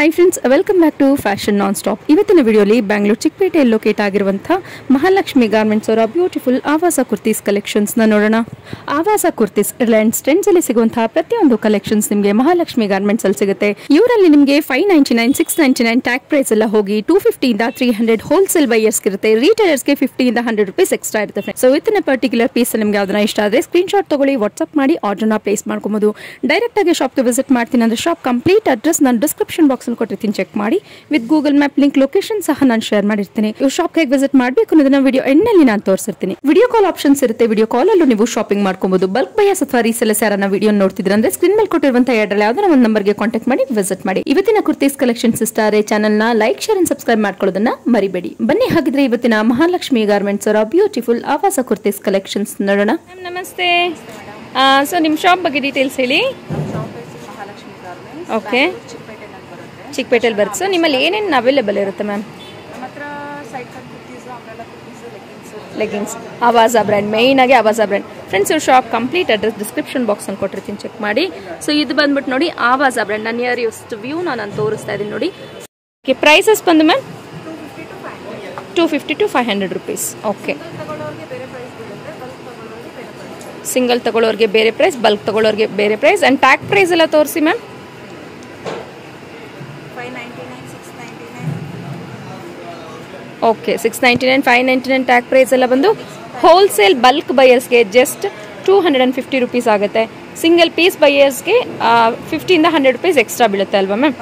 Hi friends, welcome back to Fashion Non-Stop. ಇವತ್ತಿನ ವಿಡಿಯೋಲಿ Bengaluru ಚಿಕ್ಕಪೇಟೆಯಲ್ಲಿ locate ಆಗಿರುವಂತಹ ಮಹಾಲಕ್ಷ್ಮಿ ಗಾರ್ಮೆಂಟ್ಸ್ ಅವರ ಬ್ಯೂಟಿಫುಲ್ ಆವಾಸ ಕುರ್ತೀಸ್ ಕಲೆಕ್ಷನ್ಸ್ ನ ನೋಡೋಣ. ಆವಾಸ ಕುರ್ತೀಸ್ ರಿಲಯನ್ಸ್ ಟ್ರೆಂಡ್ಸ್ ಅಲ್ಲಿ ಸಿಗುವಂತಹ ಪ್ರತಿಯೊಂದು ಕಲೆಕ್ಷನ್ಸ್ ನಿಮಗೆ ಮಹಾಲಕ್ಷ್ಮಿ ಗಾರ್ಮೆಂಟ್ಸ್ ಅಲ್ಲಿ ಸಿಗುತ್ತೆ. ಇವರಲ್ಲಿ ನಿಮಗೆ 599, 699 ಟ್ಯಾಗ್ ಪ್ರೈಸ್ ಎಲ್ಲ ಹೋಗಿ 250 ಇಂದ 300 ಹೋಲ್ಸೇಲ್ ಬೈಯರ್ಸ್ ಇರುತ್ತೆ. ರಿಟೇಲರ್ಸ್ ಗೆ 50 ಇಂದ 100 ರೂಪೀಸ್ ಎಕ್ಸ್ಟ್ರಾ ಇರುತ್ತೆ. ಸೊ ಇವತ್ತಿನ ಪರ್ಟಿಕ್ಯುಲರ್ ಪೀಸ್ ನಿಮಗೆ ಯಾವ್ದನ್ನ ಇಷ್ಟ ಆದ್ರೆ ಸ್ಕ್ರೀನ್ ಶಾಟ್ ತಗೊಳ್ಳಿ, ವಾಟ್ಸ್ಆಪ್ ಮಾಡಿ ಆರ್ಡರ್ ನ ಪ್ಲೇಸ್ ಮಾಡ್ಕೊಬಹುದು. ಡೈರೆಕ್ಟ್ ಆಗಿ ಶಾಪ್ ಗೆ ವಿಸಿಟ್ ಮಾಡ್ತೀನಿ ಅಂದ್ರೆ ಶಾಪ್ ಕಂಪ್ಲೀಟ್ ಅಡ್ರೆಸ್ ನಾನು ಡಿಸ್ಕ್ರಿಪ್ಷನ್ ಬಾಕ್ಸ್ ಕೊಟ್ಟಿರ್ತೀನಿ, ಚೆಕ್ ಮಾಡಿ. With Google map link location ಸಹ ನಾನು ಶೇರ್ ಮಾಡಿರ್ತೀನಿ. ಇವು ಶಾಪ್ ಹೇಗೆ ವಿಸಿಟ್ ಮಾಡಬೇಕು ಅನ್ನೋದನ್ನ ವಿಡಿಯೋ ಎಂಡ್ನಲ್ಲಿ ನಾನು ತೋರಿಸಿರ್ತೀನಿ. ವಿಡಿಯೋ ಕಾಲ್ ಆಪ್ಷನ್ಸ್ ಇರುತ್ತೆ. ವಿಡಿಯೋ ಕಾಲ್ ಅಲ್ಲೂ ನೀವು ಶಾಪಿಂಗ್ ಮಾಡ್ಕೊಬಹುದು. ಬಲ್ಕ್ ಬೈಯರ್ಸ್ ಅಥವಾ ರೀಸೆಲ್ಲರ್ಸ್ ಯಾರನ್ನ ವಿಡಿಯೋ ನೋಡ್ತಿದ್ರೆ ಅಂದ್ರೆ ಸ್ಕ್ರೀನ್ ಮೇಲೆ ಕೊಟ್ಟಿರುವಂತಹ ಎರಡರಲ್ಲಿ ಯಾವ್ದಾರ ಒಂದು ನಂಬರ್ಗೆ ಕಾಂಟ್ಯಾಕ್ಟ್ ಮಾಡಿ ವಿಸಿಟ್ ಮಾಡಿ. ಇವತ್ತಿನ ಕುರ್ತೀಸ್ ಕಲೆಕ್ಷನ್ಸ್ ಇಷ್ಟ ಆದರೆ ಚಾನಲ್ ನ ಲೈಕ್, ಶೇರ್ ಅಂಡ್ ಸಬ್ಸ್ಕ್ರೈಬ್ ಮಾಡ್ಕೊಳ್ಳೋದನ್ನ ಮರಿಬೇಡಿ. ಬನ್ನಿ ಹಾಗಿದ್ರೆ ಇವತ್ತಿನ ಮಹಾಲಕ್ಷ್ಮಿ ಗಾರ್ಮೆಂಟ್ಸ್ ಅವರ ಬ್ಯೂಟಿಫುಲ್ ಆವಾಸ ಕುರ್ತೀಸ್ ಕಲೆಕ್ಷನ್ಸ್ ನೋಡೋಣ. ನಮಸ್ತೆ. ಸೊ ನಿಮ್ಮ ಶಾಪ್ ಬಗ್ಗೆ ಡೀಟೇಲ್ಸ್ ಹೇಳಿ. ಓಕೆ, ಚಿಕ್ಕಪೇಟೆಯಲ್ಲಿ ಬರುತ್ತೆ. ಸೊ ನಿಮ್ಮಲ್ಲಿ ಏನೇನು ಅವೈಲೇಬಲ್ ಇರುತ್ತೆ ma'am? Leggings Avaja brand, main ಆಗಿ ಆವಾಜ ಬ್ರ್ಯಾಂಡ್. ಫ್ರೆಂಡ್ಸ್ ಇವ್ರ shop complete address description box ಅನ್ನು ಕೊಟ್ಟಿರ್ತೀನಿ, ಚೆಕ್ ಮಾಡಿ. ಸೊ ಇದು ಬಂದ್ಬಿಟ್ಟು ನೋಡಿ ಆವಾಜ ಬ್ರ್ಯಾಂಡ್. ನಾನು ನಿಯರೆಸ್ಟ್ ವ್ಯೂ ನಾನು ತೋರಿಸ್ತಾ ಇದ್ದೀನಿ ನೋಡಿ. ಓಕೆ, ಪ್ರೈಸಸ್ ಬಂದು ma'am 250 to 500 rupees. Okay, single ತಗೊಳ್ಳೋರಿಗೆ ಬೇರೆ ಪ್ರೈಸ್, ಬಲ್ಕ್ ತಗೊಳ್ಳೋರಿಗೆ ಬೇರೆ ಪ್ರೈಸ್. ಅಂಡ್ ಟ್ಯಾಗ್ ಪ್ರೈಸ್ ಎಲ್ಲ ತೋರಿಸಿ ಮ್ಯಾಮ್. ಓಕೆ, 699, 599 ಟ್ಯಾಗ್ ಪ್ರೈಸ್ ಎಲ್ಲ ಬಂದು ಹೋಲ್ಸೇಲ್ ಬಲ್ಕ್ ಬೈಯರ್ಸ್ಗೆ ಜಸ್ಟ್ 250 ರೂಪೀಸ್ ಆಗುತ್ತೆ. ಸಿಂಗಲ್ ಪೀಸ್ ಬೈಯರ್ಸ್ಗೆ 50 ಇಂದ 100 ರೂಪೀಸ್ ಎಕ್ಸ್ಟ್ರಾ ಬೀಳುತ್ತೆ ಅಲ್ವಾ ಮ್ಯಾಮ್?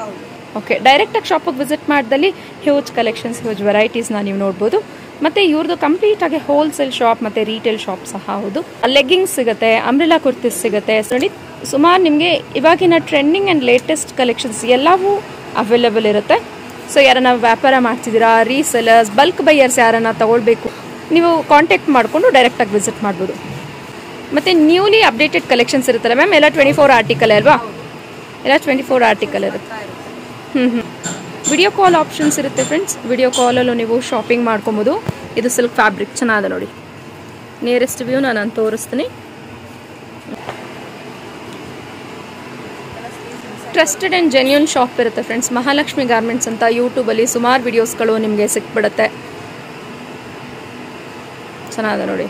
ಓಕೆ, ಡೈರೆಕ್ಟಾಗಿ ಶಾಪಿಗೆ ವಿಸಿಟ್ ಮಾಡಿದಲ್ಲಿ ಹ್ಯೂಜ್ ಕಲೆಕ್ಷನ್ಸ್, ಹ್ಯೂಜ್ ವೆರೈಟೀಸ್ನ ನೀವು ನೋಡ್ಬೋದು. ಮತ್ತು ಇವ್ರದ್ದು ಕಂಪ್ಲೀಟ್ ಆಗಿ ಹೋಲ್ಸೇಲ್ ಶಾಪ್ ಮತ್ತು ರೀಟೇಲ್ ಶಾಪ್ ಸಹ ಹೌದು. ಲೆಗ್ಗಿಂಗ್ಸ್ ಸಿಗುತ್ತೆ, ಅಂಬ್ರೆಲಾ ಕುರ್ತೀಸ್ ಸಿಗುತ್ತೆ. ನೋಡಿ ಸುಮಾರು ನಿಮಗೆ ಇವಾಗಿನ ಟ್ರೆಂಡಿಂಗ್ ಆ್ಯಂಡ್ ಲೇಟೆಸ್ಟ್ ಕಲೆಕ್ಷನ್ಸ್ ಎಲ್ಲವೂ ಅವೈಲೇಬಲ್ ಇರುತ್ತೆ. ಸೊ ಯಾರನ್ನ ವ್ಯಾಪಾರ ಮಾಡ್ತಿದ್ದೀರಾ, ರೀಸೆಲರ್ಸ್, ಬಲ್ಕ್ ಬೈಯರ್ಸ್ ಯಾರನ್ನ ತಗೊಳ್ಬೇಕು, ನೀವು ಕಾಂಟ್ಯಾಕ್ಟ್ ಮಾಡಿಕೊಂಡು ಡೈರೆಕ್ಟಾಗಿ ವಿಸಿಟ್ ಮಾಡ್ಬೋದು. ಮತ್ತು ನ್ಯೂಲಿ ಅಪ್ಡೇಟೆಡ್ ಕಲೆಕ್ಷನ್ಸ್ ಇರುತ್ತಲ್ಲ ಮ್ಯಾಮ್, ಎಲ್ಲ 24 ಆರ್ಟಿಕಲ್ ಅಲ್ವಾ? ಎಲ್ಲ 24 ಆರ್ಟಿಕಲ್ ಇರುತ್ತೆ. ವಿಡಿಯೋ ಕಾಲ್ ಆಪ್ಷನ್ಸ್ ಇರುತ್ತೆ ಫ್ರೆಂಡ್ಸ್. ವಿಡಿಯೋ ಕಾಲಲ್ಲೂ ನೀವು ಶಾಪಿಂಗ್ ಮಾಡ್ಕೊಬೋದು. ಇದು ಸಿಲ್ಕ್ ಫ್ಯಾಬ್ರಿಕ್ ಚೆನ್ನಾಗಿದೆ ನೋಡಿ. ನಿಯರೆಸ್ಟ್ ವ್ಯೂ ನಾನು ತೋರಿಸ್ತೀನಿ. ಟ್ರಸ್ಟೆಡ್ ಆ್ಯಂಡ್ ಜೆನ್ಯೂನ್ ಶಾಪ್ ಇರುತ್ತೆ ಫ್ರೆಂಡ್ಸ್. ಮಹಾಲಕ್ಷ್ಮಿ ಗಾರ್ಮೆಂಟ್ಸ್ ಅಂತ ಯೂಟ್ಯೂಬಲ್ಲಿ ಸುಮಾರು ವಿಡಿಯೋಸ್ಗಳು ನಿಮಗೆ ಸಿಕ್ಬಿಡುತ್ತೆ. ಚೆನ್ನಾಗಿದೆ ನೋಡಿ.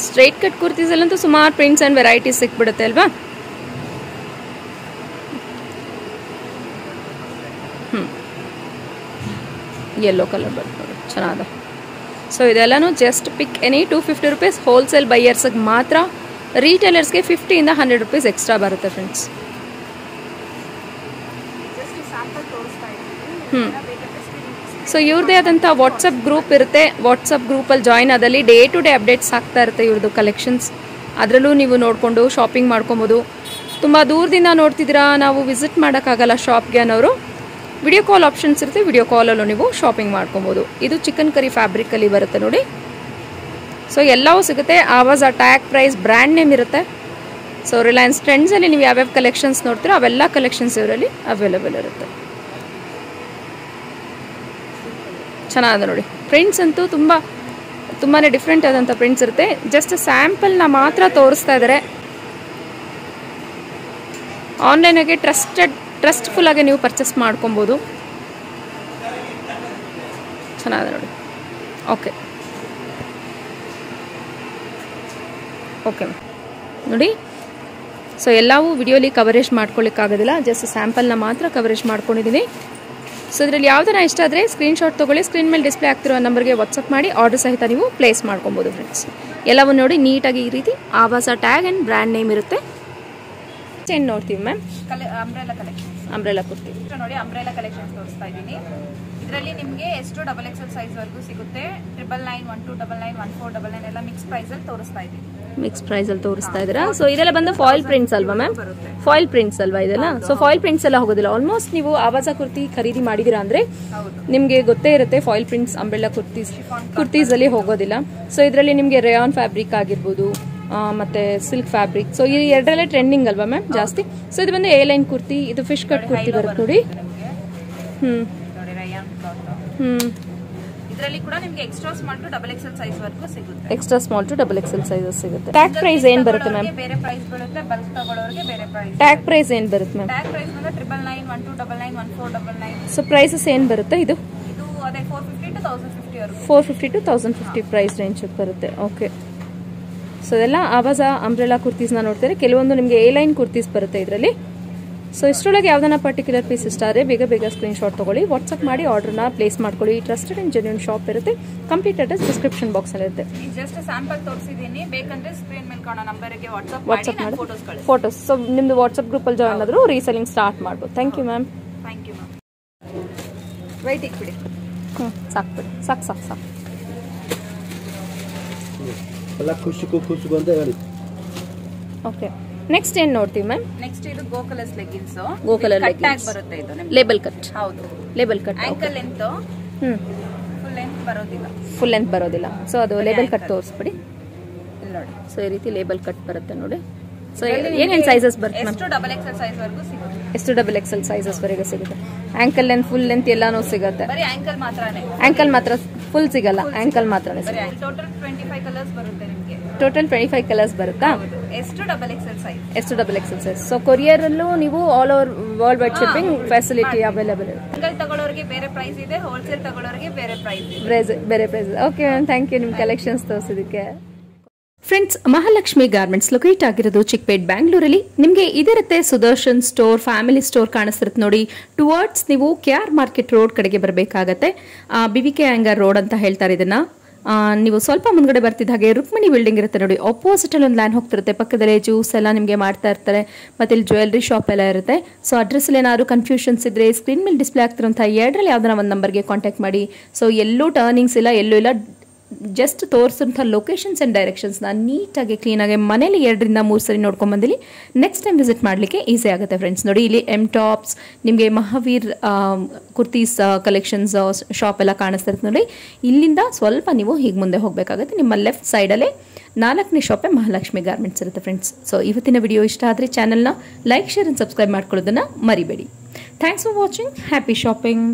ಸ್ಟ್ರೈಟ್ ಕಟ್ ಕುರ್ತೀಸಲ್ಲಂತೂ ಸುಮಾರು ಪ್ರಿಂಟ್ಸ್ ಆ್ಯಂಡ್ ವೆರೈಟೀಸ್ ಸಿಕ್ಬಿಡುತ್ತೆ ಅಲ್ವಾ? ಯೆಲ್ಲೋ ಕಲರ್ ಬರುತ್ತೆ ನೋಡಿ, ಚೆನ್ನಾಗಿದೆ. ಸೊ ಇದೆಲ್ಲನೂ just pick any 250 rupees. Wholesale ಬೈಯರ್ಸ್ಗೆ ಮಾತ್ರ, ರೀಟೇಲರ್ಸ್ಗೆ 50 ಇಂದ 100 ರೂಪೀಸ್ ಎಕ್ಸ್ಟ್ರಾ ಬರುತ್ತೆ ಫ್ರೆಂಡ್ಸ್. ಸೊ ಇವ್ರದ್ದೇ ಆದಂಥ ವಾಟ್ಸಪ್ ಗ್ರೂಪ್ ಇರುತ್ತೆ. ವಾಟ್ಸಪ್ ಗ್ರೂಪಲ್ಲಿ ಜಾಯಿನ್ ಆದಲ್ಲಿ ಡೇ ಟು ಡೇ ಅಪ್ಡೇಟ್ಸ್ ಆಗ್ತಾ ಇರುತ್ತೆ ಇವ್ರದ್ದು ಕಲೆಕ್ಷನ್ಸ್. ಅದರಲ್ಲೂ ನೀವು ನೋಡಿಕೊಂಡು ಶಾಪಿಂಗ್ ಮಾಡ್ಕೊಬೋದು. ತುಂಬ ದೂರದಿಂದ ನೋಡ್ತಿದ್ದೀರಾ, ನಾವು ವಿಸಿಟ್ ಮಾಡೋಕ್ಕಾಗಲ್ಲ ಶಾಪ್ಗೆ ಅನ್ನೋರು, ವಿಡಿಯೋ ಕಾಲ್ ಆಪ್ಷನ್ಸ್ ಇರುತ್ತೆ. ವಿಡಿಯೋ ಕಾಲಲ್ಲೂ ನೀವು ಶಾಪಿಂಗ್ ಮಾಡ್ಕೊಬೋದು. ಇದು ಚಿಕನ್ ಕರಿ ಫ್ಯಾಬ್ರಿಕಲ್ಲಿ ಬರುತ್ತೆ ನೋಡಿ. ಸೊ ಎಲ್ಲವೂ ಸಿಗುತ್ತೆ. ಆವಾಜ್ ಟ್ಯಾಗ್ ಪ್ರೈಸ್, ಬ್ರ್ಯಾಂಡ್ ನೇಮ್ ಇರುತ್ತೆ. ಸೊ ರಿಲಯನ್ಸ್ ಟ್ರೆಂಡ್ಸಲ್ಲಿ ನೀವು ಯಾವ್ಯಾವ ಕಲೆಕ್ಷನ್ಸ್ ನೋಡ್ತೀರೋ ಅವೆಲ್ಲ ಕಲೆಕ್ಷನ್ಸ್ ಇವರಲ್ಲಿ ಅವೈಲೇಬಲ್ ಇರುತ್ತೆ. ಚೆನ್ನಾಗಿದೆ ನೋಡಿ. ಪ್ರಿಂಟ್ಸ್ ಅಂತೂ ತುಂಬಾ ಡಿಫ್ರೆಂಟ್ ಆದಂಥ ಪ್ರಿಂಟ್ಸ್ ಇರುತ್ತೆ. ಜಸ್ಟ್ ಸ್ಯಾಂಪಲ್ನ ಮಾತ್ರ ತೋರಿಸ್ತಾ ಇದ್ದಾರೆ. ಆನ್ಲೈನಾಗೆ ಟ್ರಸ್ಟ್ಫುಲ್ ಆಗಿ ನೀವು ಪರ್ಚೇಸ್ ಮಾಡ್ಕೊಬೋದು. ಚೆನ್ನಾಗಿದೆ ನೋಡಿ. ಓಕೆ ನೋಡಿ. ಸೊ ಎಲ್ಲವೂ ವಿಡಿಯೋಲಿ ಕವರೇಜ್ ಮಾಡ್ಕೊಳ್ಳಿಕ್ಕಾಗೋದಿಲ್ಲ, ಜಸ್ಟ್ ಸ್ಯಾಂಪಲ್ನ ಮಾತ್ರ ಕವರೇಜ್ ಮಾಡ್ಕೊಂಡಿದ್ದೀನಿ. ಸೊ ಇದರಲ್ಲಿ ಯಾವ್ದಾರ ಇಷ್ಟ ಆದರೆ ಸ್ಕ್ರೀನ್ ಶಾಟ್ ತೊಗೊಳ್ಳಿ. ಸ್ಕ್ರೀನ್ ಮೇಲೆ ಡಿಸ್ಪ್ಲೇ ಆಗ್ತಿರೋ ನಂಬರ್ಗೆ ವಾಟ್ಸಪ್ ಮಾಡಿ ಆರ್ಡರ್ ಸಹಿತ ನೀವು ಪ್ಲೇಸ್ ಮಾಡ್ಕೊಬೋದು ಫ್ರೆಂಡ್ಸ್. ಎಲ್ಲವೂ ನೋಡಿ ನೀಟಾಗಿ ಈ ರೀತಿ ಆವಾಸ ಟ್ಯಾಗ್ ಆ್ಯಂಡ್ ಬ್ರ್ಯಾಂಡ್ ನೇಮ್ ಇರುತ್ತೆ. ಏನು ನೋಡ್ತೀವಿ ma'am? Umbrella collections, umbrella kurti ನೋಡಿ. ಅಂಬ್ರೆಲಾ ಕಲೆಕ್ಷನ್ಸ್ ತೋರಿಸ್ತಾ ಇದ್ದೀನಿ. ಇದರಲ್ಲಿ ನಿಮಗೆ ಎಷ್ಟು XXL ಸೈಜ್ ವರೆಗೂ ಸಿಗುತ್ತೆ. 999, 1299, 1499 ಎಲ್ಲ ಮಿಕ್ಸ್ ಪ್ರೈಸ್ ಅಲ್ಲಿ ತೋರಿಸ್ತಾ ಇದ್ದೀನಿ. ಮಿಕ್ಸ್ ಪ್ರೈಸ್ ಅಲ್ಲಿ ತೋರಿಸ್ತಾ ಇದ್ದೀರಾ. ಸೊ ಇದೆಲ್ಲ ಬಂದು ಫಾಯಿಲ್ ಪ್ರಿಂಟ್ಸ್ ಅಲ್ವಾ ಮ್ಯಾಮ್? ಫಾಯಿಲ್ ಪ್ರಿಂಟ್ಸ್ ಅಲ್ವಾ ಇದೆಲ್ಲ? ಸೊ ಫಾಯಿಲ್ ಪ್ರಿಂಟ್ಸ್ ಎಲ್ಲ ಹೋಗೋದಿಲ್ಲ. ಆಲ್ಮೋಸ್ಟ್ ನೀವು ಆವಾಜ ಕುರ್ತಿ ಖರೀದಿ ಮಾಡಿದಿರಾ ಅಂದ್ರೆ ನಿಮ್ಗೆ ಗೊತ್ತೇ ಇರುತ್ತೆ ಫಾಯಿಲ್ ಪ್ರಿಂಟ್ಸ್ ಅಂಬ್ರೆಲಾ ಕುರ್ತೀಸ್ ಅಲ್ಲಿ ಹೋಗೋದಿಲ್ಲ. ಸೊ ಇದರಲ್ಲಿ ನಿಮ್ಗೆ ರೇಯಾನ್ ಫ್ಯಾಬ್ರಿಕ್ ಆಗಿರ್ಬೋದು, ಮತ್ತೆ ಸಿಲ್ಕ್ ಫ್ಯಾಬ್ರಿಕ್. ಸೊ ಈ ಎರಡರಲ್ಲೇ ಟ್ರೆಂಡಿಂಗ್ ಅಲ್ವಾ ಮ್ಯಾಮ್ ಜಾಸ್ತಿ? ಸೊ ಇದು ಬಂದು ಎ ಲೈನ್ ಕುರ್ತಿ, ಇದು ಫಿಶ್ ಕಟ್ ಕುರ್ತಿ ಬರುತ್ತೆ ನೋಡಿ. ಇದರಲ್ಲಿ ಕೂಡ ನಿಮಗೆ extra small to double XL size ವರೆಗೂ ಸಿಗುತ್ತೆ. Extra small to double XL sizes ಸಿಗುತ್ತೆ. ಟ್ಯಾಗ್ ಪ್ರೈಸ್ ಏನು ಬರುತ್ತೆ ಮ್ಯಾಮ್? ಬೇರೆ ಪ್ರೈಸ್ ಬರುತ್ತೆ, ಬಲ್ಕ್ ತಗೊಳ್ಳೋರಿಗೆ ಬೇರೆ ಪ್ರೈಸ್. ಟ್ಯಾಗ್ ಪ್ರೈಸ್ ಏನು ಬರುತ್ತೆ ಮ್ಯಾಮ್? ಟ್ಯಾಗ್ ಪ್ರೈಸ್ ಬಂದ್ರೆ 999, 1299, 1499. ಸೊ ಪ್ರೈಸಸ್ ಏನು ಬರುತ್ತೆ ಇದು? ಇದು ಅದೇ 450 to 1050 ವರೆಗೂ. 450 to 1050 ಪ್ರೈಸ್ ರೇಂಜ್ ಬರುತ್ತೆ. ಓಕೆ, ಸೊ ಇದೆಲ್ಲ ಆವಾಜಾ ಅಂಬ್ರೆಲಾ ಕುರ್ತೀಸ್ನ ನೋಡ್ತಾರೆ. ಕೆಲವೊಂದು ನಿಮಗೆ ಎ ಲೈನ್ ಕುರ್ತೀಸ್ ಬರುತ್ತೆ ಇದರಲ್ಲಿ. ಸೊ ಇಷ್ಟರೊಳಗೆ ಯಾವ್ದಾನ ಪರ್ಟಿಕ್ಯುಲರ್ ಪೀಸ್ ಇಷ್ಟ ಆದರೆ ಬೇಗ ಸ್ಕ್ರೀನ್ ಶಾಟ್ ತೊಗೊಳ್ಳಿ, ವಾಟ್ಸಪ್ ಮಾಡಿ ಆರ್ಡರ್ನ ಪ್ಲೇಸ್ ಮಾಡ್ಕೊಳ್ಳಿ. ಟ್ರಸ್ಟೆಡ್ ಆ್ಯಂಡ್ ಜೆನ್ಯೂನ್ ಶಾಪ್ ಇರುತ್ತೆ. ಕಂಪ್ಲೀಟ್ ಅಡ್ರೆಸ್ ಡಿಸ್ಕ್ರಿಪ್ಷನ್ ಬಾಕ್ಸಲ್ಲಿ ಇರುತ್ತೆ. ಜಸ್ಟ್ ಸ್ಯಾಂಪಲ್ ತೋರಿಸಿದ್ದೀನಿ, ಬೇಕಂದ್ರೆ ಸ್ಕ್ರೀನ್ ಮೇಲೆ ಕಾಣೋ ನಂಬರ್ಗೆ ವಾಟ್ಸಪ್ ಮಾಡಿ ಫೋಟೋಸ್. ಸೊ ನಿಮ್ಮದು ವಾಟ್ಸಪ್ ಗ್ರೂಪಲ್ಲಿ ಜಾಯ್ನ್ ಆದರೂ ರೀಸೆಲ್ಲಿಂಗ್ ಸ್ಟಾರ್ಟ್ ಮಾಡ್ಬೋದು. Thank you ma'am. Thank you ma'am. Wait ಇಕ್ಬಿಡಿ. ಸಾಕು ಎಲ್ಲ ಖುಷಿಗೂ ಅಂತ ಹೇಳಿ. ಓಕೆ, ನೆಕ್ಸ್ಟ್ ಏನು ನೋಡ್ತೀವಿ ಮ್ಯಾಮ್? ನೆಕ್ಸ್ಟ್ ಇದು ಗೋಕಲಸ್ ಲೆಗ್ಗಿನ್ಸ್. ಗೋಕಲರ್ ಲೆಗ್ಗಿನ್ಸ್ ಬರುತ್ತೆ. ಇದು ನಿಮಗೆ ಲೇಬಲ್ ಕಟ್. ಹೌದು, label cut. Ankle length full length ಬರೋದಿಲ್ಲ. ಫುಲ್ ಲೆಂತ್ ಬರೋದಿಲ್ಲ. ಸೊ ಅದು ಲೇಬಲ್ ಕಟ್ ತೋರಿಸ್ಬಿಡಿ. ಇಲ್ಲಿ ನೋಡಿ, ಸೊ ಈ ರೀತಿ ಲೇಬಲ್ ಕಟ್ ಬರುತ್ತೆ ನೋಡಿ. ಸೊ ಏನೇನು ಸೈಜಸ್ ಬರುತ್ತೆ ಮ್ಯಾಮ್? ಎಷ್ಟು ಡಬಲ್ ಎಕ್ಸೆಲ್ ಸೈಜ್ ವರೆಗೂ ಸಿಗುತ್ತೆ. ಎಷ್ಟು ಡಬಲ್ ಎಕ್ಸೆಲ್ ಸೈಜಸ್ ವರೆಗೂ ಸಿಗುತ್ತೆ? ಆಂಕಲ್ ಲೆಂತ್, ಫುಲ್ ಲೆಂತ್ ಎಲ್ಲಾನು ಸಿಗುತ್ತೆ. ಬರೀ ಆಂಕಲ್ ಮಾತ್ರನೇ. ಆಂಕಲ್ ಮಾತ್ರ, ಫುಲ್ ಸಿಗಲ್ಲ, ಆಂಕಲ್ ಮಾತ್ರನೇ. ಟೋಟಲ್ 25 ಕಲರ್ಸ್ ಬರುತ್ತೆ ನಿಮಗೆ. ಟೋಟಲ್ 25 ಕಲರ್ಸ್ ಬರುತ್ತಾ? ಎಷ್ಟು ಡಬಲ್ ಎಕ್ಸೆಲ್ ಸೈಜ್? ಎಷ್ಟು double XL size? So courier ಅಲ್ಲೂ ನೀವು all over world wide shipping facility available ಇದೆ. ಸಿಂಗಲ್ ತಗೊಳ್ಳೋರಿಗೆ ಬೇರೆ ಪ್ರೈಸ್ ಇದೆ, ಹೋಲ್ಸೇಲ್ ತಗೊಳ್ಳೋರಿಗೆ ಬೇರೆ ಪ್ರೈಸ್ ಇದೆ. ಬೇರೆ price. Okay ma'am, thank you ನಿಮ್ಮ ಕಲೆಕ್ಷನ್ಸ್ ತೋರಿಸೋದಕ್ಕೆ. ಫ್ರೆಂಡ್ಸ್, ಮಹಾಲಕ್ಷ್ಮಿ ಗಾರ್ಮೆಂಟ್ಸ್ ಲೊಕೇಟ್ ಆಗಿರೋದು ಚಿಕ್ಕಪೇಟ್ ಬ್ಯಾಂಗ್ಳೂರಲ್ಲಿ. ನಿಮಗೆ ಇದಿರುತ್ತೆ ಸುದರ್ಶನ್ ಸ್ಟೋರ್, ಫ್ಯಾಮಿಲಿ ಸ್ಟೋರ್ ಕಾಣಿಸ್ತಿರುತ್ತೆ ನೋಡಿ. ಟುವರ್ಡ್ಸ್ ನೀವು KR ಮಾರ್ಕೆಟ್ ರೋಡ್ ಕಡೆಗೆ ಬರಬೇಕಾಗತ್ತೆ. BVK ಆಂಗರ್ ರೋಡ್ ಅಂತ ಹೇಳ್ತಾರೆ ಇದನ್ನ. ನೀವು ಸ್ವಲ್ಪ ಮುಂದ್ಗಡೆ ಬರ್ತಿದ್ದ ಹಾಗೆ ರುಕ್ಮಿಣಿ ಬಿಲ್ಡಿಂಗ್ ಇರುತ್ತೆ ನೋಡಿ, ಆಪೋಸಿಟ್ ಅಲ್ಲಿ ಒಂದು ಲ್ಯಾನ್ ಹೋಗ್ತಿರುತ್ತೆ. ಪಕ್ಕದಲ್ಲೇ ಜ್ಯೂಸ್ ಎಲ್ಲ ನಿಮಗೆ ಮಾಡ್ತಾ ಇರ್ತಾರೆ, ಮತ್ತೆ ಇಲ್ಲಿ ಜ್ಯುವೆಲ್ರಿ ಶಾಪ್ ಎಲ್ಲ ಇರುತ್ತೆ. ಸೊ ಅಡ್ರೆಸ್ ಅಲ್ಲಿ ಏನಾದ್ರು ಕನ್ಫ್ಯೂಷನ್ಸ್ ಇದ್ರೆ ಸ್ಕ್ರೀನ್ ಮೇಲೆ ಡಿಸ್ಪ್ಲೇ ಆಗ್ತಿರೋಂಥ ಎರಡರಲ್ಲಿ ಯಾವ್ದಾರ ಒಂದು ನಂಬರ್ಗೆ ಕಾಂಟ್ಯಾಕ್ಟ್ ಮಾಡಿ. ಸೊ ಎಲ್ಲೂ ಟರ್ನಿಂಗ್ಸ್ ಇಲ್ಲ, ಎಲ್ಲೂ ಇಲ್ಲ. ಜಸ್ಟ್ ತೋರಿಸೋಂಥ ಲೊಕೇಶನ್ಸ್ ಆ್ಯಂಡ್ ಡೈರೆಕ್ಷನ್ಸ್ನ ನೀಟಾಗಿ ಕ್ಲೀನಾಗಿ ಮನೇಲಿ 2 ರಿಂದ 3 ಸರಿ ನೋಡ್ಕೊಂಡ್ಬಂದಿಲ್ಲಿ ನೆಕ್ಸ್ಟ್ ಟೈಮ್ ವಿಸಿಟ್ ಮಾಡಲಿಕ್ಕೆ ಈಸಿ ಆಗುತ್ತೆ ಫ್ರೆಂಡ್ಸ್. ನೋಡಿ, ಇಲ್ಲಿ ಎಮ್ ಟಾಪ್ಸ್, ನಿಮಗೆ ಮಹಾವೀರ್ ಕುರ್ತೀಸ್ ಕಲೆಕ್ಷನ್ಸ್ ಶಾಪ್ ಎಲ್ಲ ಕಾಣಿಸ್ತಾ ಇರುತ್ತೆ ನೋಡಿ. ಇಲ್ಲಿಂದ ಸ್ವಲ್ಪ ನೀವು ಹೀಗೆ ಮುಂದೆ ಹೋಗಬೇಕಾಗುತ್ತೆ. ನಿಮ್ಮ ಲೆಫ್ಟ್ ಸೈಡಲ್ಲೇ 4ನೇ ಶಾಪೇ ಮಹಾಲಕ್ಷ್ಮಿ ಗಾರ್ಮೆಂಟ್ಸ್ ಇರುತ್ತೆ ಫ್ರೆಂಡ್ಸ್. ಸೊ ಇವತ್ತಿನ ವಿಡಿಯೋ ಇಷ್ಟ ಆದರೆ ಚಾನಲ್ನ ಲೈಕ್, ಶೇರ್ ಆ್ಯಂಡ್ ಸಬ್ಸ್ಕ್ರೈಬ್ ಮಾಡ್ಕೊಳ್ಳೋದನ್ನು ಮರಿಬೇಡಿ. Thanks for watching. Happy shopping.